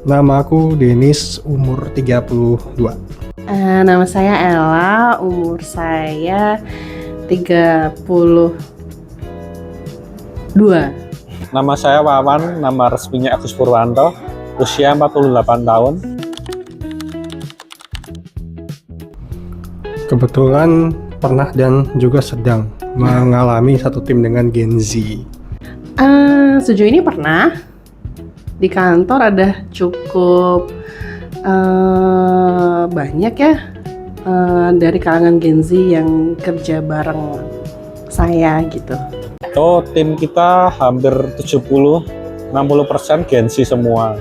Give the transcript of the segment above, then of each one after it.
Nama aku Denis, umur 32. Nama saya Ella, umur saya 32. Nama saya Wawan, nama resminya Agus Purwanto, usia 48 tahun. Kebetulan pernah dan juga sedang mengalami satu tim dengan Gen Z. Sejauh ini pernah. Di kantor ada cukup banyak ya dari kalangan Gen Z yang kerja bareng saya gitu. Tim kita hampir 70-60% Gen Z semua.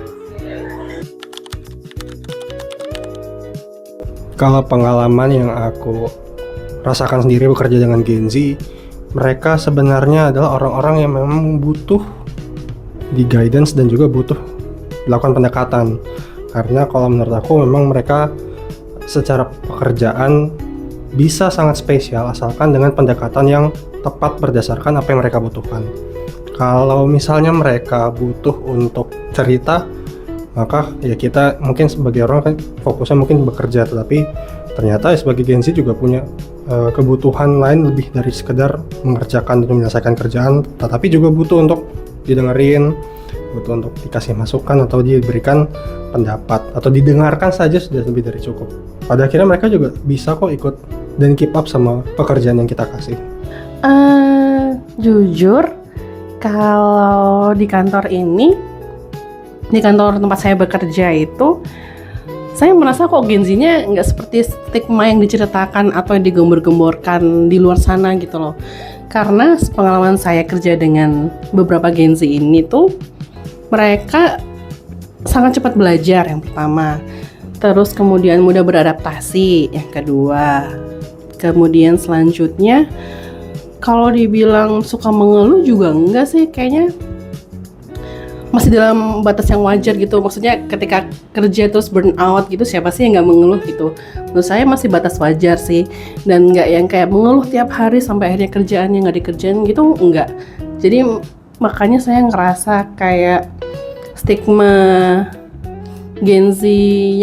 Kalau pengalaman yang aku rasakan sendiri bekerja dengan Gen Z, mereka sebenarnya adalah orang-orang yang memang butuh di guidance dan juga butuh dilakukan pendekatan. Karena kalau menurut aku memang mereka secara pekerjaan bisa sangat spesial asalkan dengan pendekatan yang tepat berdasarkan apa yang mereka butuhkan. Kalau misalnya mereka butuh untuk cerita, maka ya kita mungkin sebagai orang kan fokusnya mungkin bekerja, tetapi ternyata sebagai Gen Z juga punya kebutuhan lain lebih dari sekedar mengerjakan dan menyelesaikan kerjaan, tetapi juga butuh untuk didengerin, butuh untuk dikasih masukan atau diberikan pendapat atau didengarkan saja sudah lebih dari cukup. Pada akhirnya mereka juga bisa kok ikut dan keep up sama pekerjaan yang kita kasih. Jujur, kalau di kantor ini, di kantor tempat saya bekerja itu, saya merasa kok Gen Z-nya nggak seperti stigma yang diceritakan atau yang digembor-gemborkan di luar sana gitu loh. Karena pengalaman saya kerja dengan beberapa Gen Z ini tuh, mereka sangat cepat belajar yang pertama. Terus kemudian mudah beradaptasi yang kedua. Kemudian selanjutnya, kalau dibilang suka mengeluh juga enggak sih, kayaknya masih dalam batas yang wajar gitu. Maksudnya ketika kerja terus burn out gitu, siapa sih yang nggak mengeluh gitu. Menurut saya masih batas wajar sih, dan nggak yang kayak mengeluh tiap hari sampai akhirnya kerjaannya nggak dikerjain gitu, enggak. Jadi makanya saya ngerasa kayak stigma Gen Z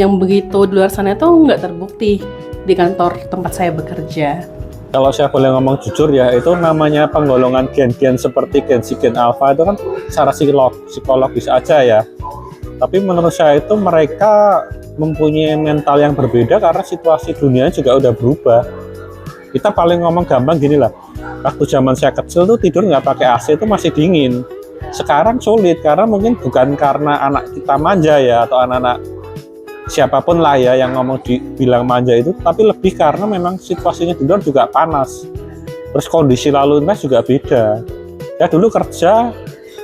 yang begitu di luar sana itu nggak terbukti di kantor tempat saya bekerja. Kalau saya boleh ngomong jujur ya, itu namanya penggolongan gen-gen seperti Gen Z, Gen Alpha itu kan secara psikologis aja ya. Tapi menurut saya itu mereka mempunyai mental yang berbeda karena situasi dunia juga udah berubah. Kita paling ngomong gampang gini lah, waktu zaman saya kecil tuh tidur nggak pakai AC itu masih dingin. Sekarang sulit karena mungkin bukan karena anak kita manja ya, atau anak-anak siapapun lah ya yang ngomong bilang manja itu, tapi lebih karena memang situasinya di luar juga panas. Terus kondisi lalu lintas juga beda. Ya dulu kerja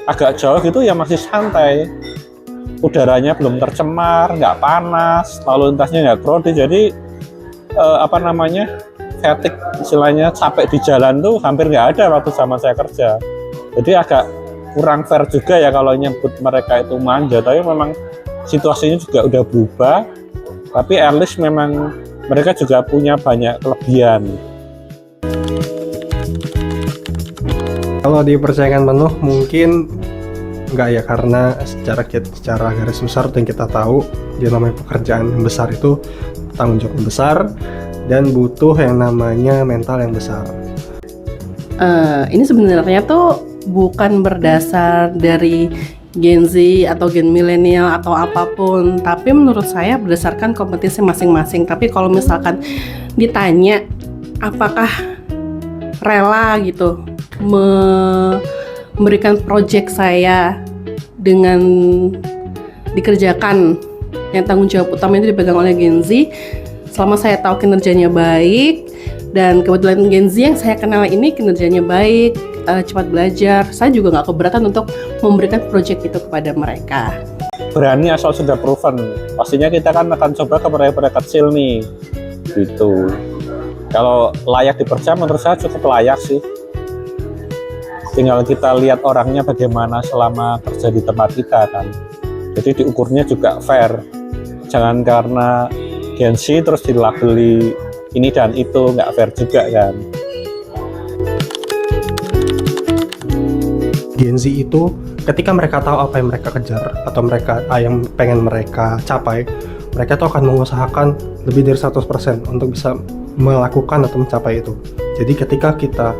agak jauh gitu ya masih santai. Udaranya belum tercemar, nggak panas, lalu lintasnya nggak crowded. Jadi fatigue istilahnya capek di jalan tuh hampir nggak ada waktu zaman saya kerja. Jadi agak kurang fair juga ya kalau nyebut mereka itu manja, tapi memang situasinya juga udah berubah, tapi at least memang mereka juga punya banyak kelebihan. Kalau dipercayakan penuh mungkin enggak ya, karena secara garis besar yang kita tahu, dia namanya pekerjaan yang besar itu tanggung jawab yang besar dan butuh yang namanya mental yang besar. Ini sebenarnya tuh bukan berdasar dari Gen Z atau Gen milenial atau apapun, tapi menurut saya berdasarkan kompetisi masing-masing. Tapi kalau misalkan ditanya apakah rela gitu memberikan project saya dengan dikerjakan yang tanggung jawab utama itu dipegang oleh Gen Z, selama saya tahu kinerjanya baik, dan kebetulan Gen Z yang saya kenal ini kinerjanya baik, cepat belajar, saya juga nggak keberatan untuk memberikan project itu kepada mereka. Berani asal sudah proven. Pastinya kita kan akan coba ke proyek-proyek kecil nih, gitu. Kalau layak dipercaya, menurut saya cukup layak sih. Tinggal kita lihat orangnya bagaimana selama kerja di tempat kita kan. Jadi diukurnya juga fair. Jangan karena Gen Z terus dilabeli ini dan itu, nggak fair juga kan. Gen Z itu ketika mereka tahu apa yang mereka kejar atau yang pengen mereka capai, mereka tuh akan mengusahakan lebih dari 100% untuk bisa melakukan atau mencapai itu. Jadi ketika kita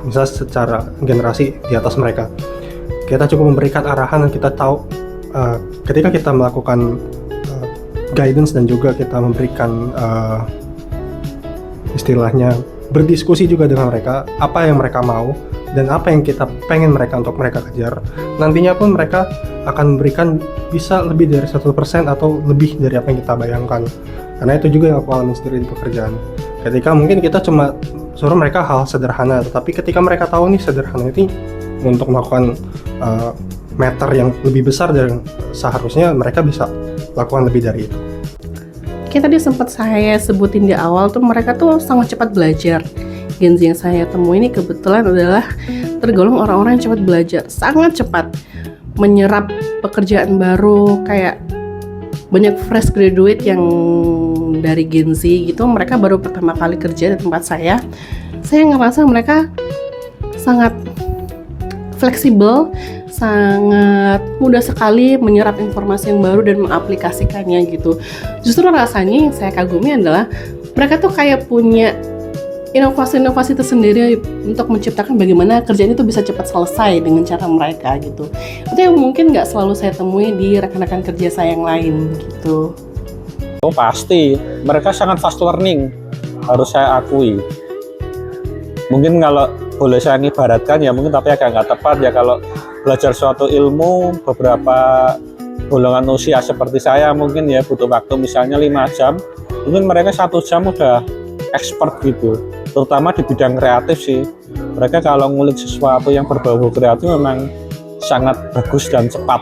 misalnya secara generasi di atas mereka, kita cukup memberikan arahan dan kita tahu ketika kita melakukan guidance dan juga kita memberikan istilahnya berdiskusi juga dengan mereka apa yang mereka mau dan apa yang kita pengen untuk mereka kejar, nantinya pun mereka akan memberikan bisa lebih dari 100% atau lebih dari apa yang kita bayangkan. Karena itu juga yang aku alami sendiri di pekerjaan. Ketika mungkin kita cuma suruh mereka hal sederhana, tetapi ketika mereka tahu nih sederhana ini untuk melakukan matter yang lebih besar dari seharusnya, mereka bisa lakukan lebih dari itu. Kayak tadi sempat saya sebutin di awal tuh, mereka tuh sangat cepat belajar. Gen Z yang saya temui ini kebetulan adalah tergolong orang-orang yang cepat belajar, sangat cepat menyerap pekerjaan baru. Kayak banyak fresh graduate yang dari Gen Z gitu, mereka baru pertama kali kerja di tempat saya ngerasa mereka sangat fleksibel, sangat mudah sekali menyerap informasi yang baru dan mengaplikasikannya gitu. Justru rasanya yang saya kagumi adalah mereka tuh kayak punya inovasi-inovasi tersendiri untuk menciptakan bagaimana kerjaan itu bisa cepat selesai dengan cara mereka gitu. Itu yang mungkin nggak selalu saya temui di rekan-rekan kerja saya yang lain gitu. Oh pasti, mereka sangat fast learning, harus saya akui. Mungkin kalau boleh saya ibaratkan ya mungkin, tapi agak nggak tepat ya, kalau belajar suatu ilmu beberapa golongan usia seperti saya mungkin ya butuh waktu misalnya 5 jam, mungkin mereka 1 jam udah expert gitu, terutama di bidang kreatif sih. Mereka kalau ngulik sesuatu yang berbau kreatif memang sangat bagus dan cepat.